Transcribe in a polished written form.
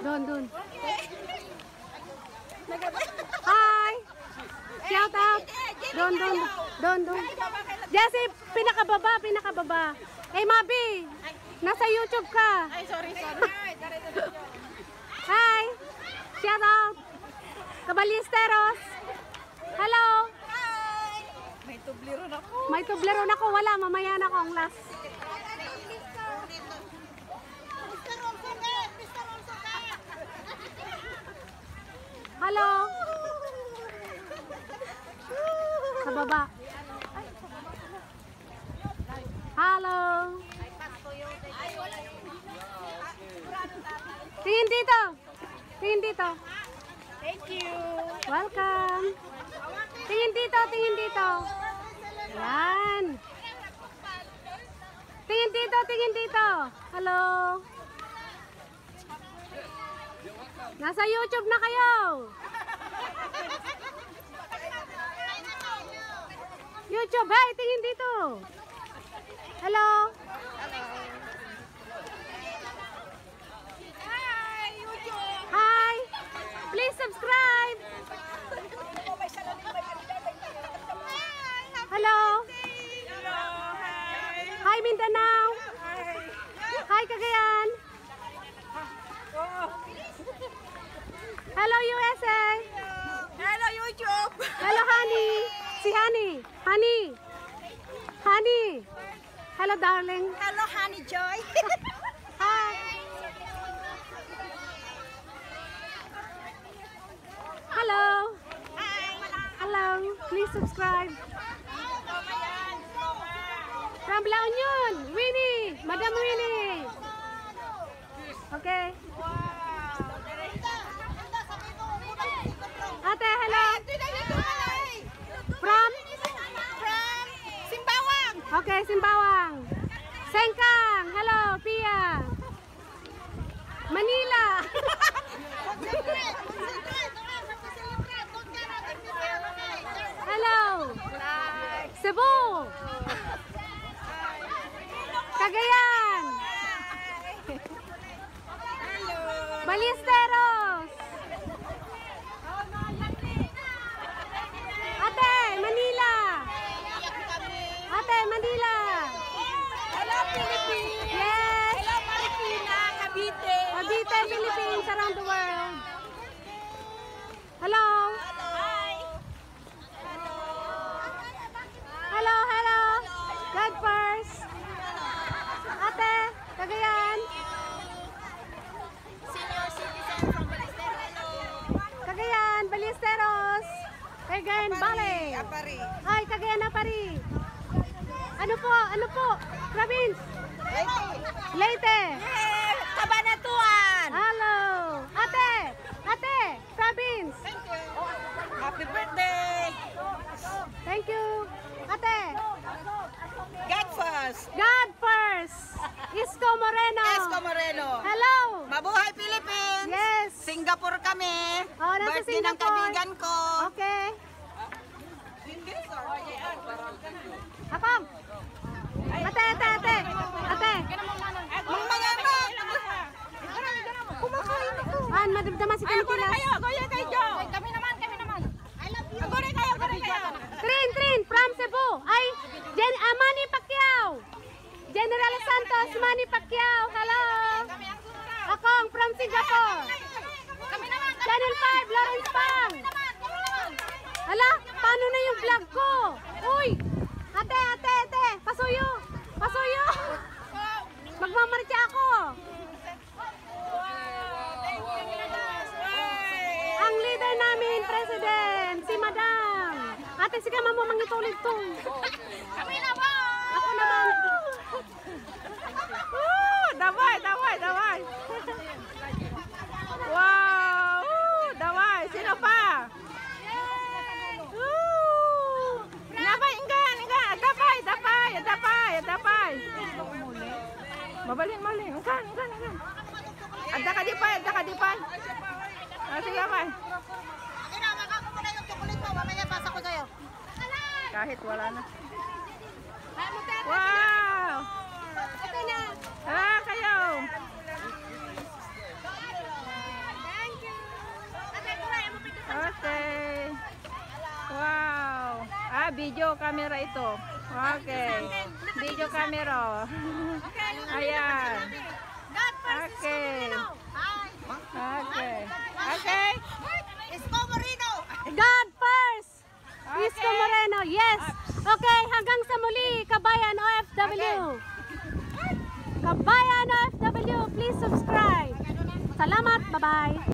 Doon. Hi! Shout out! Doon. Jessie, pinakababa. Hey, Mabi! Nasa YouTube ka. Ay, sorry. Hi! Shout out! Kabalisteros! Hello! Hi! May Tubleron ako. Wala, mamaya na ako ang last. Hello! Sa baba. Hello! Tingin dito. Thank you. Welcome. Tingin dito. Yan. Tingin dito. Hello. Nasa YouTube na kayo. YouTube, hey, tingin dito. Hello. Hi, YouTube. Hi. Please subscribe. Hello. Hello, hi. Hi, Mindanao. Hi, Cagayan. Hello, USA. Hello, YouTube. Hello, Honey. Si Honey. Hello, darling. Hello, Honey Joy. Hi. Hello. Hello. Please subscribe. From La Union, Winnie. Madam Winnie. Okay. Ate, hello. From Simbawang. Okay, Simbawang. Sengkang. Hello, Pia. Manila. Hello. Cebu. Cagayan. Balisteros. Ate, Manila. Hello, Philippines. Yes. Hello, Marikina, Cavite. Cavite, Philippines, around the world. Hello. Hi. Hello. God first. Ate, Cagayan. Senior citizen from Balesteros. Cagayan, Balisteros. Cagayan, Valley. Apari. Ay, Cagayan, Apari. Ano po? Province. Leyte. Cabanatuan. Hello. Ate, province. Happy birthday. Thank you. Ate. God first. God first. Isko Moreno. Esco Moreno. Hello. Mabuhay Philippines. Yes. Singapore kami. Oh, nasa Birthday ng Singapore. kaibigan ko. Okay. Akong. Ate. Kumakain ako. Madamdaman si Kamitila. Goya kayo. Kami naman. I love you. Goya kayo. Trin, from Cebu. Ay, Manny Pacquiao. General Santos, Manny Pacquiao. Hello. Akong from Singapore. Kami naman. Channel 5, Lawrence Pang. Hala, paano na yung vlog ko? Uy, ate. Pasuyo. Magmamarcha ako. Ang leader namin, President, si Madam. Ate, sige mo mangitulig to. Kami naman. Ako naman. Daway. Wow. Daway. Sino pa? Napay, inggan. Dapay. Mabalin. Inggan. Adda ka di pa. Sige pa. Inamaka ko muna yung chocolate mo, mamaya pasa ko sa'yo. Kahit wala na. Wow! Kayo! video camera ito. Okay. Video camera. Ayan. Okay. Okay. Okay. Isko Moreno. God first! Isko Okay. Moreno, yes! Okay, hanggang sa muli, Kabayan OFW! Kabayan OFW, please subscribe! Salamat, bye-bye!